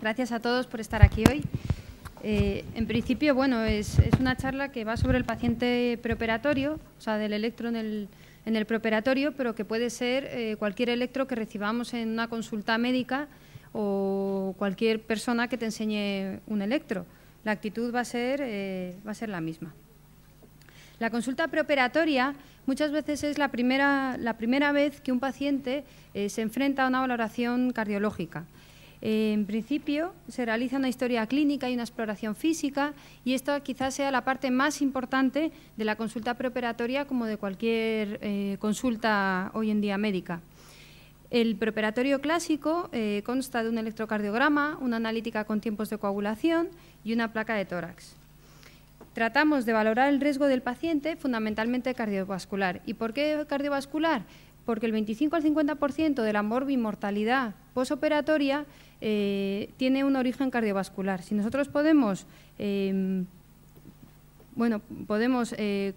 Gracias a todos por estar aquí hoy. En principio, bueno, es una charla que va sobre el paciente preoperatorio, o sea, del electro en el preoperatorio, pero que puede ser cualquier electro que recibamos en una consulta médica o cualquier persona que te enseñe un electro. La actitud va a ser la misma. La consulta preoperatoria muchas veces es la primera vez que un paciente se enfrenta a una valoración cardiológica. En principio, se realiza una historia clínica y una exploración física, y esto quizás sea la parte más importante de la consulta preoperatoria, como de cualquier consulta hoy en día médica. El preoperatorio clásico consta de un electrocardiograma, una analítica con tiempos de coagulación y una placa de tórax. Tratamos de valorar el riesgo del paciente, fundamentalmente cardiovascular. ¿Y por qué cardiovascular? Porque el 25 al 50% de la morbimortalidad posoperatoria tiene un origen cardiovascular. Si nosotros podemos,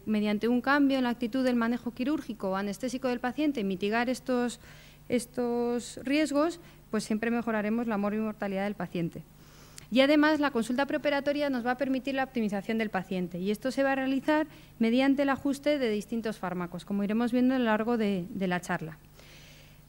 mediante un cambio en la actitud del manejo quirúrgico o anestésico del paciente, mitigar estos riesgos, pues siempre mejoraremos la morbimortalidad del paciente. Y además, la consulta preoperatoria nos va a permitir la optimización del paciente, y esto se va a realizar mediante el ajuste de distintos fármacos, como iremos viendo a lo largo de la charla.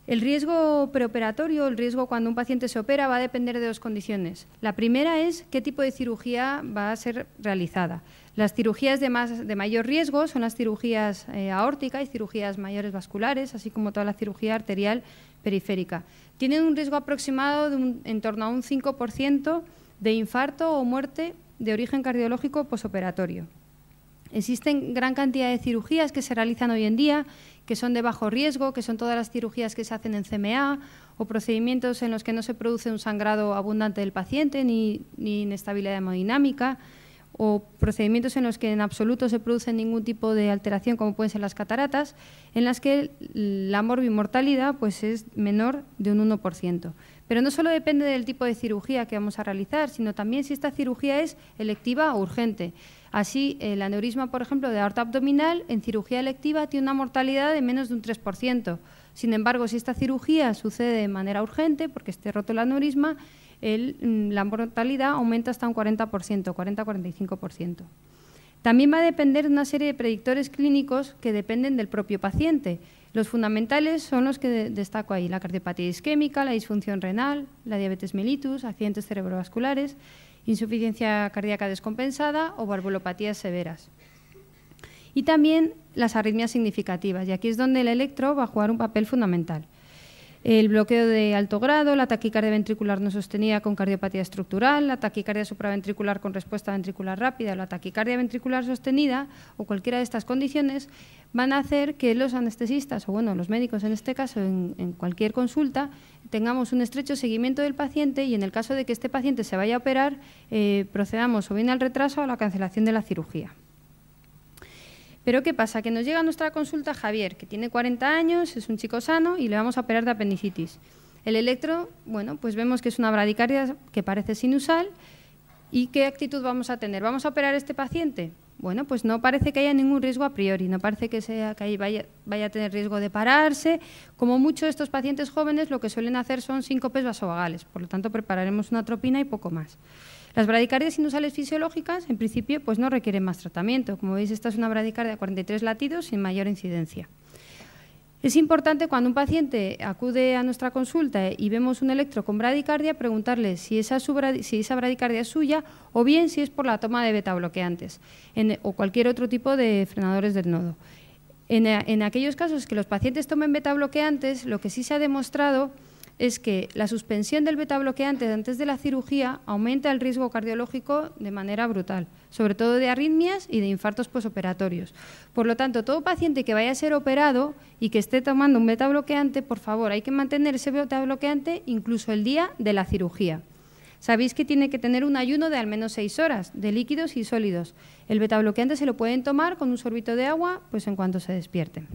El riesgo preoperatorio, el riesgo cuando un paciente se opera, va a depender de dos condiciones. La primera es qué tipo de cirugía va a ser realizada. Las cirugías de mayor riesgo son las cirugías aórticas y cirugías mayores vasculares, así como toda la cirugía arterial periférica. Tienen un riesgo aproximado de en torno a un 5% de infarto o muerte de origen cardiológico posoperatorio. Existen gran cantidad de cirugías que se realizan hoy en día, que son de bajo riesgo, que son todas las cirugías que se hacen en CMA o procedimientos en los que no se produce un sangrado abundante del paciente ni inestabilidad hemodinámica, o procedimientos en los que en absoluto se produce ningún tipo de alteración, como pueden ser las cataratas, en las que la morbimortalidad pues, es menor de un 1%. Pero no solo depende del tipo de cirugía que vamos a realizar, sino también si esta cirugía es electiva o urgente. Así, el aneurisma, por ejemplo, de aorta abdominal, en cirugía electiva tiene una mortalidad de menos de un 3%. Sin embargo, si esta cirugía sucede de manera urgente, porque esté roto el aneurisma, la mortalidad aumenta hasta un 40%, 40-45%. También va a depender de una serie de predictores clínicos que dependen del propio paciente. Los fundamentales son los que destaco ahí: la cardiopatía isquémica, la disfunción renal, la diabetes mellitus, accidentes cerebrovasculares, insuficiencia cardíaca descompensada o valvulopatías severas. Y también las arritmias significativas, y aquí es donde el electro va a jugar un papel fundamental. El bloqueo de alto grado, la taquicardia ventricular no sostenida con cardiopatía estructural, la taquicardia supraventricular con respuesta ventricular rápida, la taquicardia ventricular sostenida o cualquiera de estas condiciones van a hacer que los anestesistas, o bueno, los médicos en este caso, en cualquier consulta, tengamos un estrecho seguimiento del paciente, y en el caso de que este paciente se vaya a operar, procedamos o bien al retraso o a la cancelación de la cirugía. Pero ¿qué pasa? Que nos llega a nuestra consulta Javier, que tiene 40 años, es un chico sano y le vamos a operar de apendicitis. El electro, bueno, pues vemos que es una bradicardia que parece sinusal. ¿Y qué actitud vamos a tener? ¿Vamos a operar a este paciente? Bueno, pues no parece que haya ningún riesgo a priori, no parece que ahí vaya a tener riesgo de pararse. Como mucho, estos pacientes jóvenes lo que suelen hacer son síncopes vasovagales, por lo tanto prepararemos una atropina y poco más. Las bradicardias sinusales fisiológicas, en principio, pues no requieren más tratamiento. Como veis, esta es una bradicardia de 43 latidos sin mayor incidencia. Es importante, cuando un paciente acude a nuestra consulta y vemos un electro con bradicardia, preguntarle si esa bradicardia es suya o bien si es por la toma de betabloqueantes o cualquier otro tipo de frenadores del nodo. En aquellos casos que los pacientes tomen betabloqueantes, lo que sí se ha demostrado es que la suspensión del betabloqueante antes de la cirugía aumenta el riesgo cardiológico de manera brutal, sobre todo de arritmias y de infartos posoperatorios. Por lo tanto, todo paciente que vaya a ser operado y que esté tomando un betabloqueante, por favor, hay que mantener ese betabloqueante incluso el día de la cirugía. Sabéis que tiene que tener un ayuno de al menos 6 horas, de líquidos y sólidos. El betabloqueante se lo pueden tomar con un sorbito de agua, pues en cuanto se despierten.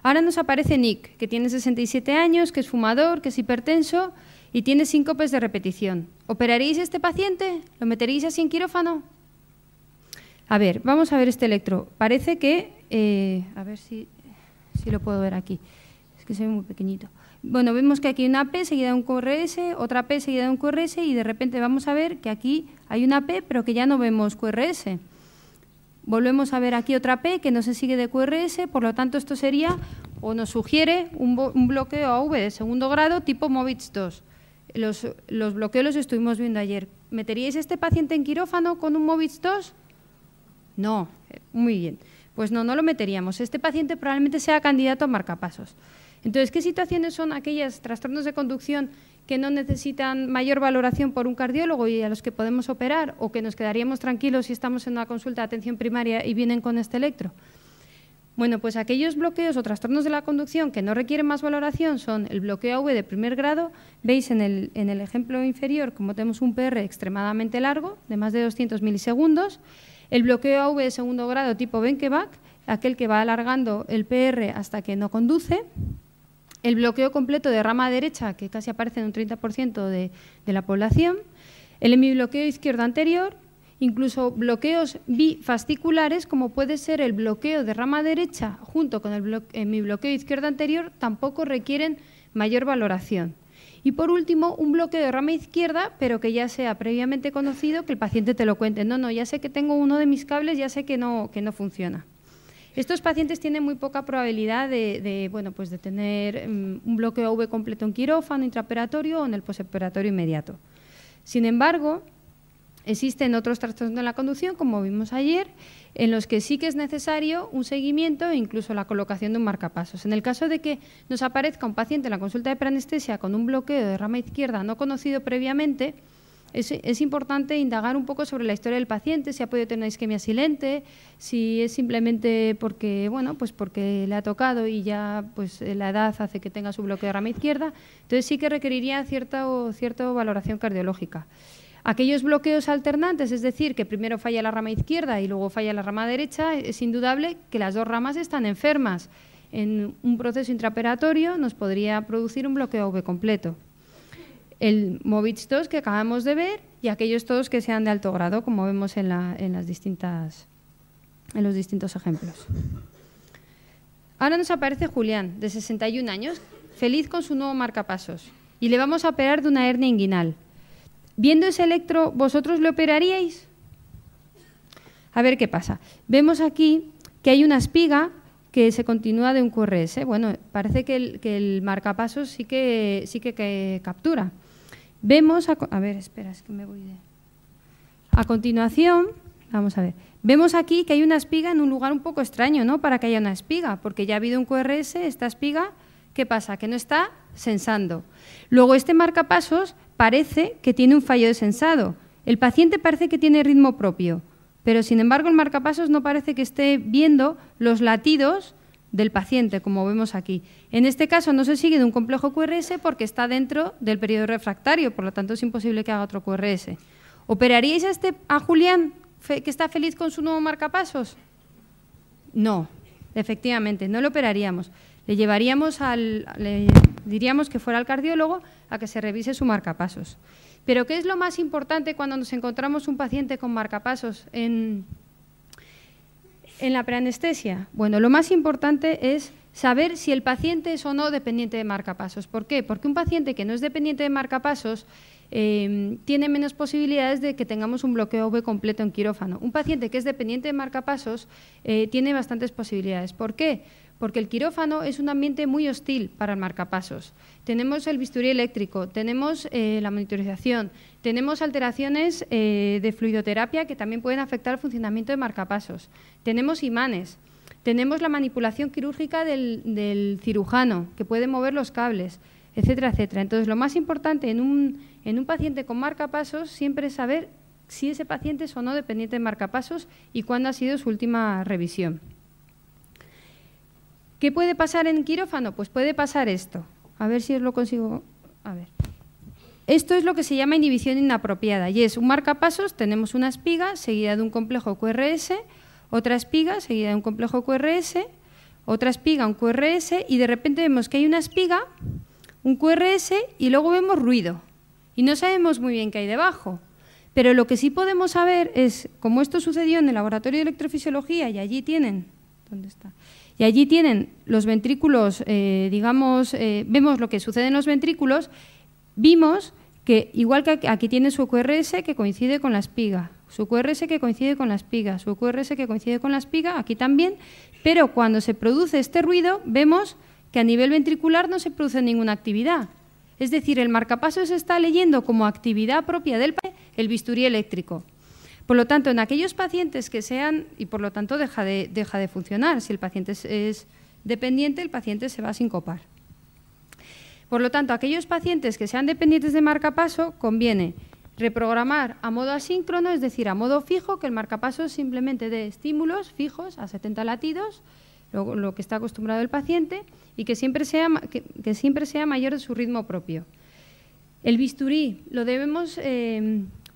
Ahora nos aparece Nick, que tiene 67 años, que es fumador, que es hipertenso y tiene síncopes de repetición. ¿Operaríais a este paciente? ¿Lo meteríais así en quirófano? A ver, vamos a ver este electro. Parece que, a ver si lo puedo ver aquí. Es que se ve muy pequeñito. Bueno, vemos que aquí hay una P seguida de un QRS, otra P seguida de un QRS y de repente vamos a ver que aquí hay una P pero que ya no vemos QRS. Volvemos a ver aquí otra P que no se sigue de QRS, por lo tanto esto sería o nos sugiere un bloqueo AV de segundo grado tipo MOVITS 2. Los bloqueos los estuvimos viendo ayer. ¿Meteríais este paciente en quirófano con un MOVITS 2? No, muy bien. Pues no lo meteríamos. Este paciente probablemente sea candidato a marcapasos. Entonces, ¿qué situaciones son aquellos trastornos de conducción que no necesitan mayor valoración por un cardiólogo y a los que podemos operar o que nos quedaríamos tranquilos si estamos en una consulta de atención primaria y vienen con este electro? Bueno, pues aquellos bloqueos o trastornos de la conducción que no requieren más valoración son el bloqueo AV de primer grado. Veis en el ejemplo inferior como tenemos un PR extremadamente largo, de más de 200 milisegundos. El bloqueo AV de segundo grado tipo Benkeback, aquel que va alargando el PR hasta que no conduce. El bloqueo completo de rama derecha, que casi aparece en un 30% de la población. El hemibloqueo izquierdo anterior. Incluso bloqueos bifasciculares, como puede ser el bloqueo de rama derecha junto con el hemibloqueo izquierdo anterior, tampoco requieren mayor valoración. Y por último, un bloqueo de rama izquierda, pero que ya sea previamente conocido, que el paciente te lo cuente. No, ya sé que tengo uno de mis cables, ya sé que no funciona. Estos pacientes tienen muy poca probabilidad de tener un bloqueo AV completo en quirófano, intraoperatorio o en el postoperatorio inmediato. Sin embargo, existen otros trastornos de la conducción, como vimos ayer, en los que sí que es necesario un seguimiento e incluso la colocación de un marcapasos. En el caso de que nos aparezca un paciente en la consulta de preanestesia con un bloqueo de rama izquierda no conocido previamente, es importante indagar un poco sobre la historia del paciente, si ha podido tener una isquemia silente, si es simplemente porque, porque le ha tocado y ya la edad hace que tenga su bloqueo de rama izquierda. Entonces sí que requeriría cierta valoración cardiológica. Aquellos bloqueos alternantes, es decir, que primero falla la rama izquierda y luego falla la rama derecha, es indudable que las dos ramas están enfermas. En un proceso intraoperatorio nos podría producir un bloqueo AV completo. El MOVITS 2 que acabamos de ver y aquellos todos que sean de alto grado, como vemos en los distintos ejemplos. Ahora nos aparece Julián, de 61 años, feliz con su nuevo marcapasos, y le vamos a operar de una hernia inguinal. Viendo ese electro, ¿vosotros le operaríais? A ver qué pasa. Vemos aquí que hay una espiga que se continúa de un QRS. Bueno, parece que el marcapasos sí que captura. Vemos, a ver, espera, es que me voy de... A continuación, vamos a ver, vemos aquí que hay una espiga en un lugar un poco extraño, ¿no? Para que haya una espiga, porque ya ha habido un QRS, esta espiga, ¿qué pasa? Que no está sensando. Luego, este marcapasos parece que tiene un fallo de sensado. El paciente parece que tiene ritmo propio, pero sin embargo el marcapasos no parece que esté viendo los latidos del paciente, como vemos aquí. En este caso no se sigue de un complejo QRS porque está dentro del periodo refractario, por lo tanto es imposible que haga otro QRS. ¿Operaríais a Julián, que está feliz con su nuevo marcapasos? No, efectivamente, no lo operaríamos. Le diríamos que fuera al cardiólogo a que se revise su marcapasos. Pero ¿qué es lo más importante cuando nos encontramos un paciente con marcapasos en la preanestesia? Bueno, lo más importante es saber si el paciente es o no dependiente de marcapasos. ¿Por qué? Porque un paciente que no es dependiente de marcapasos tiene menos posibilidades de que tengamos un bloqueo AV completo en quirófano. Un paciente que es dependiente de marcapasos tiene bastantes posibilidades. ¿Por qué? Porque el quirófano es un ambiente muy hostil para el marcapasos. Tenemos el bisturí eléctrico, tenemos la monitorización, tenemos alteraciones de fluidoterapia que también pueden afectar el funcionamiento de marcapasos. Tenemos imanes, tenemos la manipulación quirúrgica del cirujano que puede mover los cables, etcétera, etcétera. Entonces, lo más importante en un paciente con marcapasos siempre es saber si ese paciente es o no dependiente de marcapasos y cuándo ha sido su última revisión. ¿Qué puede pasar en quirófano? Pues puede pasar esto. A ver si os lo consigo. A ver. Esto es lo que se llama inhibición inapropiada y es un marcapasos, tenemos una espiga seguida de un complejo QRS, otra espiga seguida de un complejo QRS, otra espiga, un QRS y de repente vemos que hay una espiga, un QRS y luego vemos ruido y no sabemos muy bien qué hay debajo. Pero lo que sí podemos saber es, como esto sucedió en el laboratorio de electrofisiología y allí tienen, ¿dónde está? Y allí tienen los ventrículos, vemos lo que sucede en los ventrículos, vimos que igual que aquí tiene su QRS que coincide con la espiga, su QRS que coincide con la espiga, su QRS que coincide con la espiga, aquí también, pero cuando se produce este ruido vemos que a nivel ventricular no se produce ninguna actividad. Es decir, el marcapasos se está leyendo como actividad propia del el bisturí eléctrico. Por lo tanto, en aquellos pacientes que sean, y por lo tanto deja de funcionar, si el paciente es dependiente, el paciente se va a sincopar. Por lo tanto, aquellos pacientes que sean dependientes de marcapaso, conviene reprogramar a modo asíncrono, es decir, a modo fijo, que el marcapaso simplemente dé estímulos fijos a 70 latidos, lo que está acostumbrado el paciente, y que siempre sea mayor de su ritmo propio. El bisturí lo debemos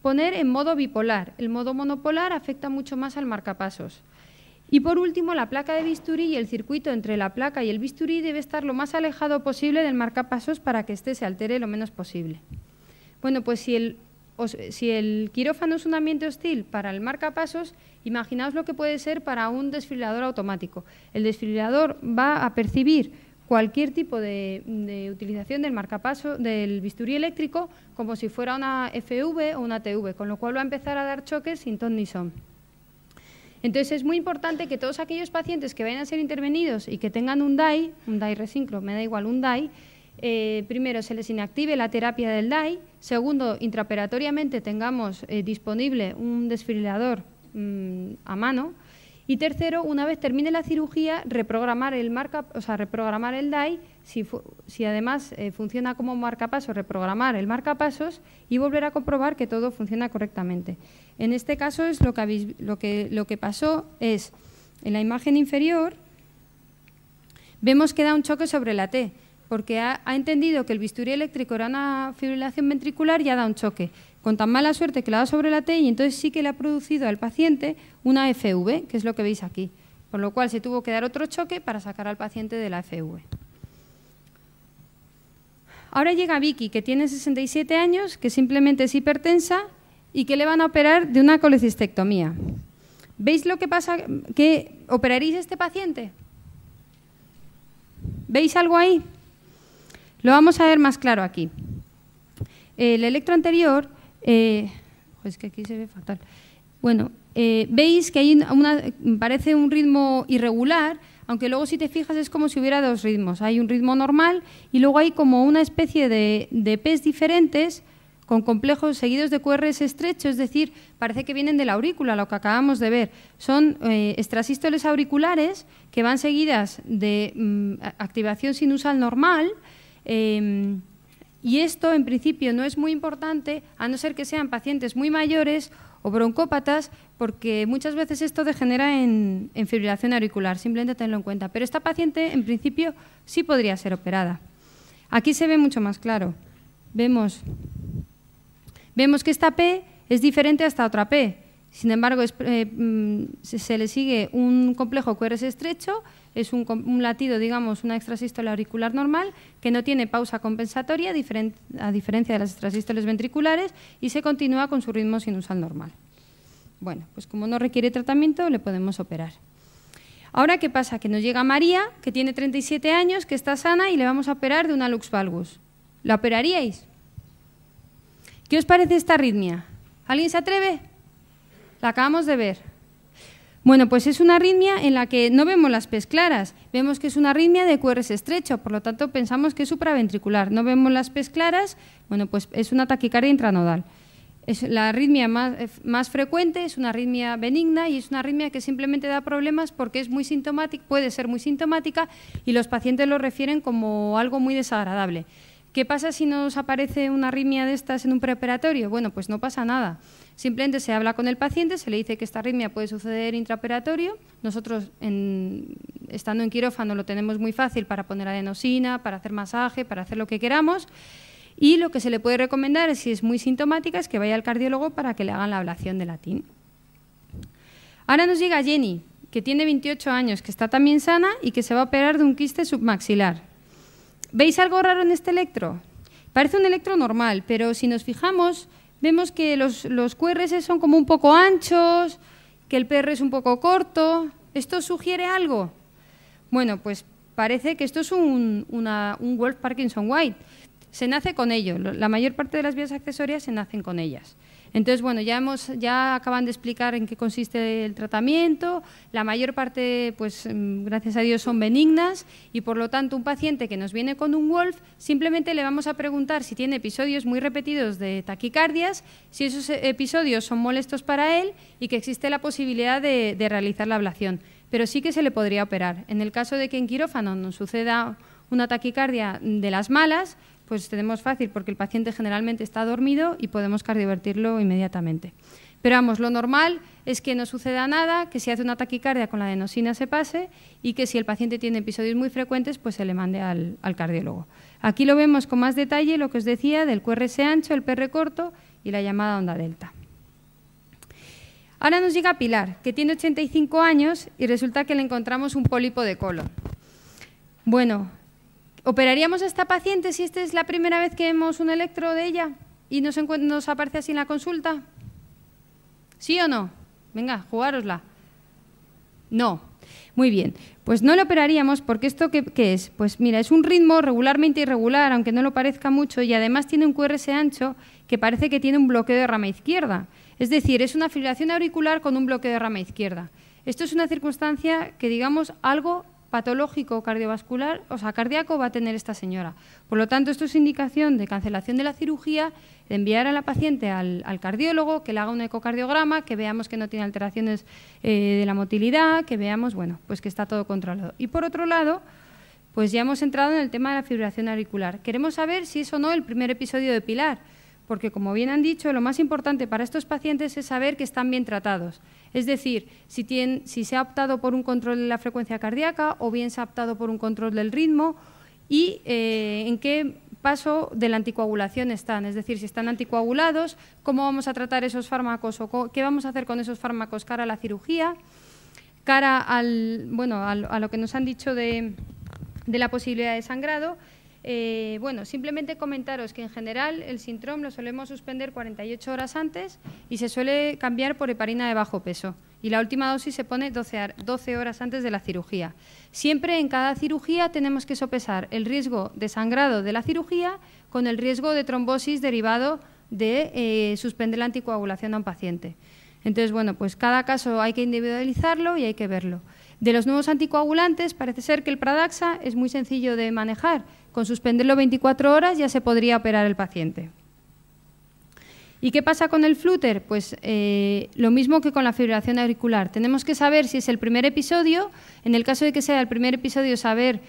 poner en modo bipolar. El modo monopolar afecta mucho más al marcapasos. Y por último, la placa de bisturí y el circuito entre la placa y el bisturí debe estar lo más alejado posible del marcapasos para que éste se altere lo menos posible. Bueno, pues si el quirófano es un ambiente hostil para el marcapasos, imaginaos lo que puede ser para un desfibrilador automático. El desfibrilador va a percibir cualquier tipo de utilización del marcapaso del bisturí eléctrico como si fuera una FV o una TV, con lo cual va a empezar a dar choques sin ton ni son. Entonces es muy importante que todos aquellos pacientes que vayan a ser intervenidos y que tengan un DAI resincro, me da igual un DAI, primero se les inactive la terapia del DAI, segundo, intraoperatoriamente tengamos disponible un desfibrilador a mano, y tercero, una vez termine la cirugía, reprogramar el DAI, si además funciona como marcapasos, reprogramar el marcapasos y volver a comprobar que todo funciona correctamente. En este caso es lo que pasó es, en la imagen inferior, vemos que da un choque sobre la T, porque ha entendido que el bisturí eléctrico era una fibrilación ventricular y ha dado un choque. Con tan mala suerte que la da sobre la T y entonces sí que le ha producido al paciente una FV, que es lo que veis aquí. Por lo cual se tuvo que dar otro choque para sacar al paciente de la FV. Ahora llega Vicky, que tiene 67 años, que simplemente es hipertensa y que le van a operar de una colecistectomía. ¿Veis lo que pasa? ¿Que operaréis a este paciente? ¿Veis algo ahí? Lo vamos a ver más claro aquí. El electro anterior, es que aquí se ve fatal. Bueno, veis que hay parece un ritmo irregular, aunque luego si te fijas es como si hubiera dos ritmos. Hay un ritmo normal y luego hay como una especie de P's diferentes con complejos seguidos de QRS estrecho, es decir, parece que vienen de la aurícula, lo que acabamos de ver. Son extrasístoles auriculares que van seguidas de activación sinusal normal, y esto en principio no es muy importante, a no ser que sean pacientes muy mayores o broncópatas, porque muchas veces esto degenera en fibrilación auricular, simplemente tenlo en cuenta. Pero esta paciente en principio sí podría ser operada. Aquí se ve mucho más claro. Vemos que esta P es diferente a esta otra P. Sin embargo, se le sigue un complejo QRS estrecho, es un latido, digamos, una extrasístole auricular normal que no tiene pausa compensatoria, a diferencia de las extrasístoles ventriculares, y se continúa con su ritmo sinusal normal. Bueno, pues como no requiere tratamiento, le podemos operar. Ahora, ¿qué pasa? Que nos llega María, que tiene 37 años, que está sana y le vamos a operar de una lux valgus. ¿La operaríais? ¿Qué os parece esta arritmia? ¿Alguien se atreve? La acabamos de ver. Bueno, pues es una arritmia en la que no vemos las P's claras, vemos que es una arritmia de QRS estrecho, por lo tanto pensamos que es supraventricular. No vemos las P's claras, bueno, pues es una taquicardia intranodal. Es la arritmia más frecuente, es una arritmia benigna y es una arritmia que simplemente da problemas porque es muy sintomática, puede ser muy sintomática y los pacientes lo refieren como algo muy desagradable. ¿Qué pasa si nos aparece una arritmia de estas en un preoperatorio? Bueno, pues no pasa nada. Simplemente se habla con el paciente, se le dice que esta arritmia puede suceder intraoperatorio. Nosotros, estando en quirófano, lo tenemos muy fácil para poner adenosina, para hacer masaje, para hacer lo que queramos. Y lo que se le puede recomendar, si es muy sintomática, es que vaya al cardiólogo para que le hagan la ablación de latín. Ahora nos llega Jenny, que tiene 28 años, que está también sana y que se va a operar de un quiste submaxilar. ¿Veis algo raro en este electro? Parece un electro normal, pero si nos fijamos, vemos que los QRS son como un poco anchos, que el PR es un poco corto. ¿Esto sugiere algo? Bueno, pues parece que esto es un Wolff Parkinson White. Se nace con ello. La mayor parte de las vías accesorias se nacen con ellas. Entonces, bueno, ya acaban de explicar en qué consiste el tratamiento. La mayor parte, pues gracias a Dios, son benignas y, por lo tanto, un paciente que nos viene con un Wolff, simplemente le vamos a preguntar si tiene episodios muy repetidos de taquicardias, si esos episodios son molestos para él y que existe la posibilidad de realizar la ablación. Pero sí que se le podría operar. En el caso de que en quirófano nos suceda una taquicardia de las malas, pues tenemos fácil porque el paciente generalmente está dormido y podemos cardiovertirlo inmediatamente. Pero vamos, lo normal es que no suceda nada, que si hace una taquicardia con la adenosina se pase y que si el paciente tiene episodios muy frecuentes, pues se le mande al cardiólogo. Aquí lo vemos con más detalle, lo que os decía, del QRS ancho, el PR corto y la llamada onda delta. Ahora nos llega Pilar, que tiene 85 años y resulta que le encontramos un pólipo de colon. Bueno, ¿operaríamos a esta paciente si esta es la primera vez que vemos un electro de ella y nos aparece así en la consulta? ¿Sí o no? Venga, jugárosla. No. Muy bien. Pues no lo operaríamos porque ¿esto qué es? Pues mira, es un ritmo regularmente irregular, aunque no lo parezca mucho, y además tiene un QRS ancho que parece que tiene un bloqueo de rama izquierda. Es decir, es una fibrilación auricular con un bloqueo de rama izquierda. Esto es una circunstancia que, digamos, algo patológico cardiovascular, o sea, cardíaco va a tener esta señora. Por lo tanto, esto es indicación de cancelación de la cirugía, de enviar a la paciente al cardiólogo, que le haga un ecocardiograma, que veamos que no tiene alteraciones de la motilidad, que veamos, bueno, pues que está todo controlado. Y por otro lado, pues ya hemos entrado en el tema de la fibrilación auricular. Queremos saber si es o no el primer episodio de Pilar, porque, como bien han dicho, lo más importante para estos pacientes es saber que están bien tratados. Es decir, si se ha optado por un control de la frecuencia cardíaca o bien se ha optado por un control del ritmo y en qué paso de la anticoagulación están. Es decir, si están anticoagulados, cómo vamos a tratar esos fármacos o qué vamos a hacer con esos fármacos cara a la cirugía, cara a lo que nos han dicho de la posibilidad de sangrado. Bueno, simplemente comentaros que en general el Sintrom lo solemos suspender 48 horas antes y se suele cambiar por heparina de bajo peso. Y la última dosis se pone 12 horas antes de la cirugía. Siempre en cada cirugía tenemos que sopesar el riesgo de sangrado de la cirugía con el riesgo de trombosis derivado de suspender la anticoagulación a un paciente. Entonces, bueno, pues cada caso hay que individualizarlo y hay que verlo. De los nuevos anticoagulantes, parece ser que el Pradaxa es muy sencillo de manejar. Con suspenderlo 24 horas ya se podría operar el paciente. ¿Y qué pasa con el Flutter? Pues lo mismo que con la fibrilación auricular. Tenemos que saber si es el primer episodio. En el caso de que sea el primer episodio, saber,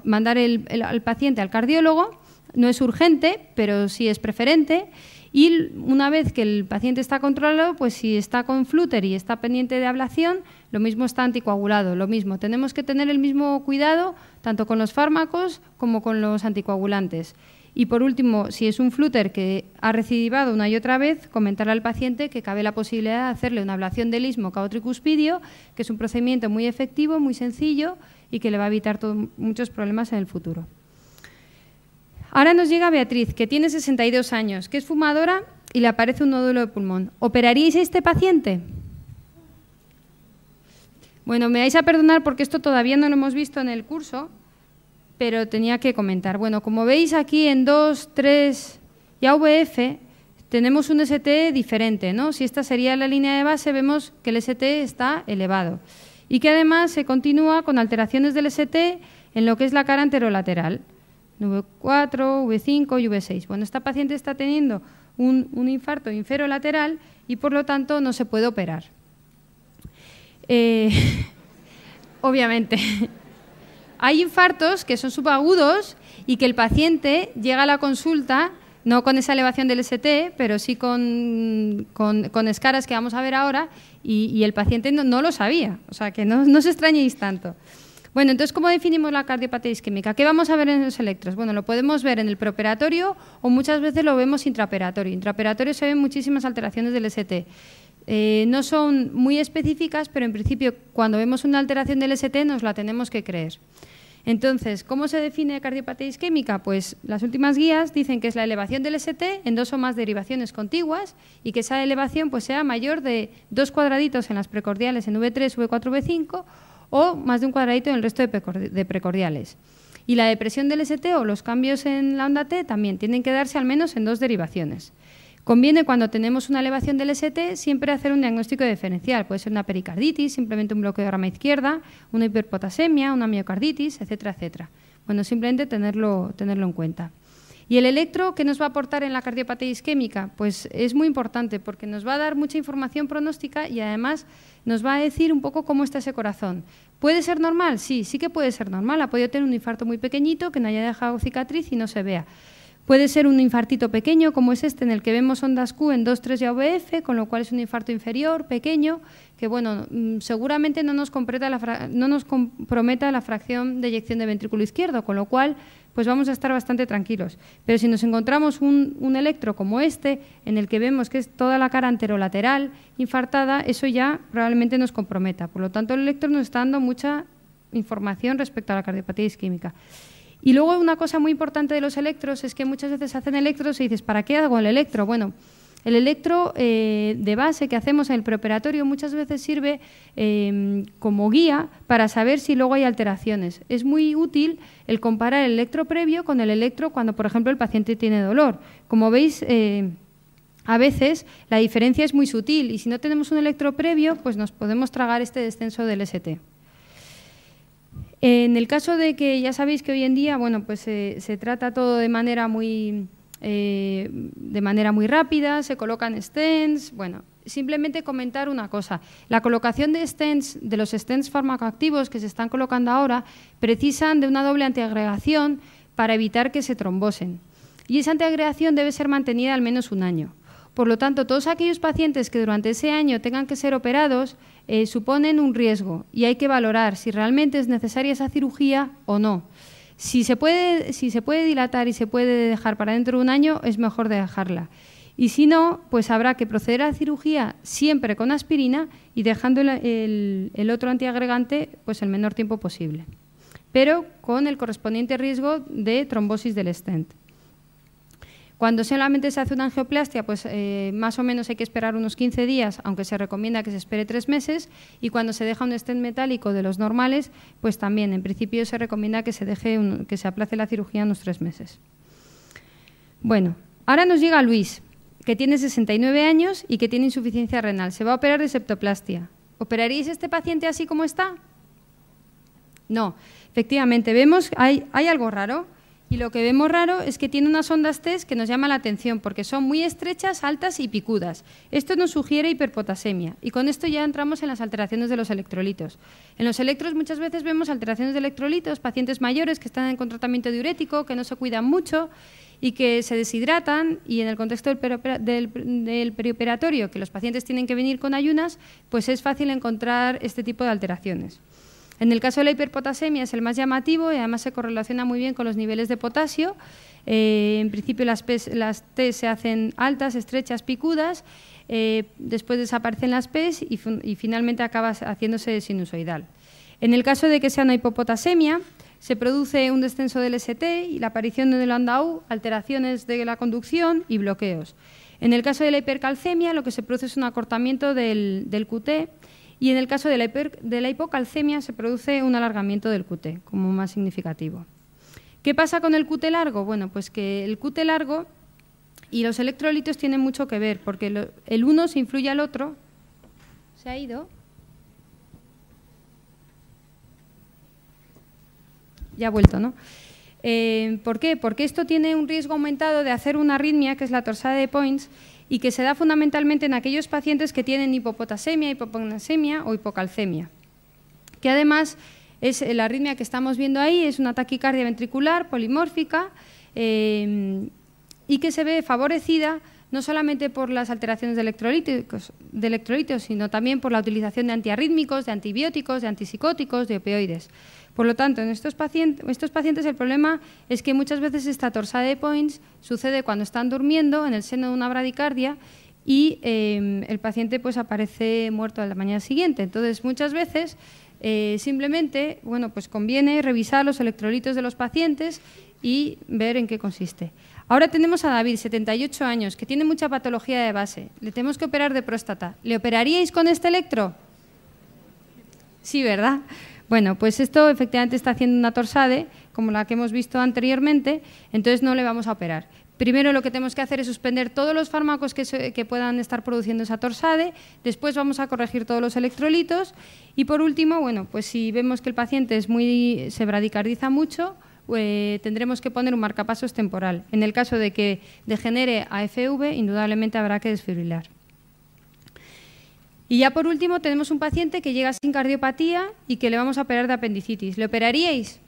mandar al paciente al cardiólogo. No es urgente, pero sí es preferente. Y una vez que el paciente está controlado, pues si está con Flutter y está pendiente de ablación, lo mismo está anticoagulado, lo mismo. Tenemos que tener el mismo cuidado tanto con los fármacos como con los anticoagulantes. Y por último, si es un Flutter que ha recidivado una y otra vez, comentarle al paciente que cabe la posibilidad de hacerle una ablación del istmo caotricuspidio, que es un procedimiento muy efectivo, muy sencillo y que le va a evitar muchos problemas en el futuro. Ahora nos llega Beatriz, que tiene 62 años, que es fumadora y le aparece un nódulo de pulmón. ¿Operaríais a este paciente? Bueno, me vais a perdonar porque esto todavía no lo hemos visto en el curso, pero tenía que comentar. Bueno, como veis aquí en 2, 3 y AVF tenemos un ST diferente, ¿no? Si esta sería la línea de base, vemos que el ST está elevado y que además se continúa con alteraciones del ST en lo que es la cara anterolateral. V4, V5 y V6. Bueno, esta paciente está teniendo un infarto inferolateral y por lo tanto no se puede operar. Obviamente. Hay infartos que son subagudos y que el paciente llega a la consulta no con esa elevación del ST, pero sí con escaras que vamos a ver ahora y el paciente no lo sabía. O sea, que no os extrañéis tanto. Bueno, entonces, ¿cómo definimos la cardiopatía isquémica? ¿Qué vamos a ver en los electros? Bueno, lo podemos ver en el preoperatorio o muchas veces lo vemos intraoperatorio. Intraoperatorio se ven muchísimas alteraciones del ST. No son muy específicas, pero en principio cuando vemos una alteración del ST nos la tenemos que creer. Entonces, ¿cómo se define cardiopatía isquémica? Pues las últimas guías dicen que es la elevación del ST en 2 o más derivaciones contiguas y que esa elevación pues sea mayor de 2 cuadraditos en las precordiales en V3, V4, V5 o más de un cuadradito en el resto de precordiales. Y la depresión del ST o los cambios en la onda T también tienen que darse al menos en 2 derivaciones. Conviene, cuando tenemos una elevación del ST, siempre hacer un diagnóstico diferencial. Puede ser una pericarditis, simplemente un bloqueo de rama izquierda, una hiperpotasemia, una miocarditis, etcétera, etcétera. Bueno, simplemente tenerlo en cuenta. ¿Y el electro qué nos va a aportar en la cardiopatía isquémica? Pues es muy importante porque nos va a dar mucha información pronóstica y además nos va a decir un poco cómo está ese corazón. ¿Puede ser normal? Sí, sí que puede ser normal. Ha podido tener un infarto muy pequeñito que no haya dejado cicatriz y no se vea. Puede ser un infartito pequeño, como es este, en el que vemos ondas Q en 2,3 y AVF, con lo cual es un infarto inferior, pequeño, que bueno, seguramente no nos comprometa la fracción de eyección de ventrículo izquierdo, con lo cual pues vamos a estar bastante tranquilos. Pero si nos encontramos un electro como este, en el que vemos que es toda la cara anterolateral infartada, eso ya probablemente nos comprometa. Por lo tanto, el electro nos está dando mucha información respecto a la cardiopatía isquémica. Y luego una cosa muy importante de los electros es que muchas veces hacen electros y dices, ¿para qué hago el electro? Bueno, el electro de base que hacemos en el preoperatorio muchas veces sirve como guía para saber si luego hay alteraciones. Es muy útil el comparar el electro previo con el electro cuando, por ejemplo, el paciente tiene dolor. Como veis, a veces la diferencia es muy sutil y si no tenemos un electro previo, pues nos podemos tragar este descenso del ST. En el caso de que ya sabéis que hoy en día, bueno, pues se trata todo de manera muy rápida, se colocan stents. Bueno, simplemente comentar una cosa. La colocación de stents, de los stents farmacoactivos que se están colocando ahora, precisan de una doble antiagregación para evitar que se trombosen. Y esa antiagregación debe ser mantenida al menos un año. Por lo tanto, todos aquellos pacientes que durante ese año tengan que ser operados suponen un riesgo y hay que valorar si realmente es necesaria esa cirugía o no. Si se puede dilatar y se puede dejar para dentro de un año, es mejor dejarla. Y si no, pues habrá que proceder a la cirugía siempre con aspirina y dejando el otro antiagregante pues el menor tiempo posible, pero con el correspondiente riesgo de trombosis del stent. Cuando solamente se hace una angioplastia, pues más o menos hay que esperar unos 15 días, aunque se recomienda que se espere 3 meses, y cuando se deja un stent metálico de los normales, pues también en principio se recomienda que se aplace la cirugía unos 3 meses. Bueno, ahora nos llega Luis, que tiene 69 años y que tiene insuficiencia renal. Se va a operar de septoplastia. ¿Operaríais a este paciente así como está? No, efectivamente, vemos hay algo raro. Y lo que vemos raro es que tiene unas ondas T que nos llaman la atención porque son muy estrechas, altas y picudas. Esto nos sugiere hiperpotasemia y con esto ya entramos en las alteraciones de los electrolitos. En los electros muchas veces vemos alteraciones de electrolitos, pacientes mayores que están con tratamiento diurético, que no se cuidan mucho y que se deshidratan, y en el contexto del perioperatorio, que los pacientes tienen que venir con ayunas, pues es fácil encontrar este tipo de alteraciones. En el caso de la hiperpotasemia es el más llamativo y además se correlaciona muy bien con los niveles de potasio. En principio las T se hacen altas, estrechas, picudas, después desaparecen las P y finalmente acaba haciéndose sinusoidal. En el caso de que sea una hipopotasemia, se produce un descenso del ST y la aparición de la onda U, alteraciones de la conducción y bloqueos. En el caso de la hipercalcemia, lo que se produce es un acortamiento del QT. Y en el caso de la hipocalcemia se produce un alargamiento del QT como más significativo. ¿Qué pasa con el QT largo? Bueno, pues que el QT largo y los electrolitos tienen mucho que ver porque el uno se influye al otro. ¿Se ha ido? Ya ha vuelto, ¿no? ¿Por qué? Porque esto tiene un riesgo aumentado de hacer una arritmia, que es la torsada de Points, y que se da fundamentalmente en aquellos pacientes que tienen hipopotasemia, hipopognasemia o hipocalcemia, que además es la arritmia que estamos viendo ahí, es una taquicardia ventricular polimórfica y que se ve favorecida no solamente por las alteraciones de electrolitos, sino también por la utilización de antiarrítmicos, de antibióticos, de antipsicóticos, de opioides. Por lo tanto, en estos pacientes el problema es que muchas veces esta torsada de Points sucede cuando están durmiendo en el seno de una bradicardia y el paciente pues aparece muerto a la mañana siguiente. Entonces, muchas veces simplemente pues conviene revisar los electrolitos de los pacientes y ver en qué consiste. Ahora tenemos a David, 78 años, que tiene mucha patología de base. Le tenemos que operar de próstata. ¿Le operaríais con este electro? Sí, ¿verdad? Bueno, pues esto efectivamente está haciendo una torsade, como la que hemos visto anteriormente, entonces no le vamos a operar. Primero lo que tenemos que hacer es suspender todos los fármacos que puedan estar produciendo esa torsade, después vamos a corregir todos los electrolitos y por último, bueno, pues si vemos que el paciente se bradicardiza mucho, tendremos que poner un marcapasos temporal. En el caso de que degenere a FV, indudablemente habrá que desfibrilar. Y ya por último tenemos un paciente que llega sin cardiopatía y que le vamos a operar de apendicitis. ¿Le operaríais?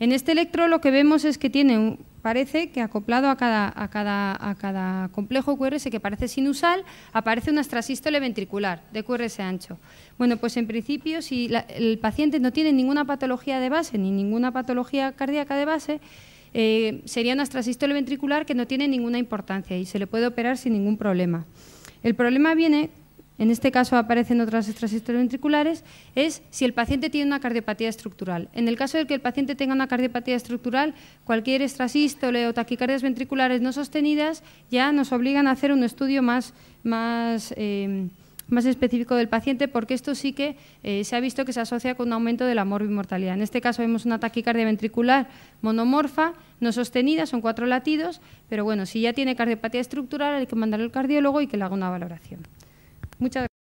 En este electro lo que vemos es que tiene, parece que acoplado a cada complejo QRS que parece sinusal, aparece una extrasístole ventricular de QRS ancho. Bueno, pues en principio si el paciente no tiene ninguna patología de base ni ninguna patología cardíaca de base, sería una extrasístole ventricular que no tiene ninguna importancia y se le puede operar sin ningún problema. El problema viene, en este caso aparecen otras extrasístoles ventriculares, es si el paciente tiene una cardiopatía estructural. En el caso de que el paciente tenga una cardiopatía estructural, cualquier extrasístole o taquicardias ventriculares no sostenidas ya nos obligan a hacer un estudio más específico del paciente, porque esto sí que se ha visto que se asocia con un aumento de la morbimortalidad. En este caso vemos una taquicardia ventricular monomorfa, no sostenida, son 4 latidos, pero bueno, si ya tiene cardiopatía estructural hay que mandarle al cardiólogo y que le haga una valoración. Muchas gracias.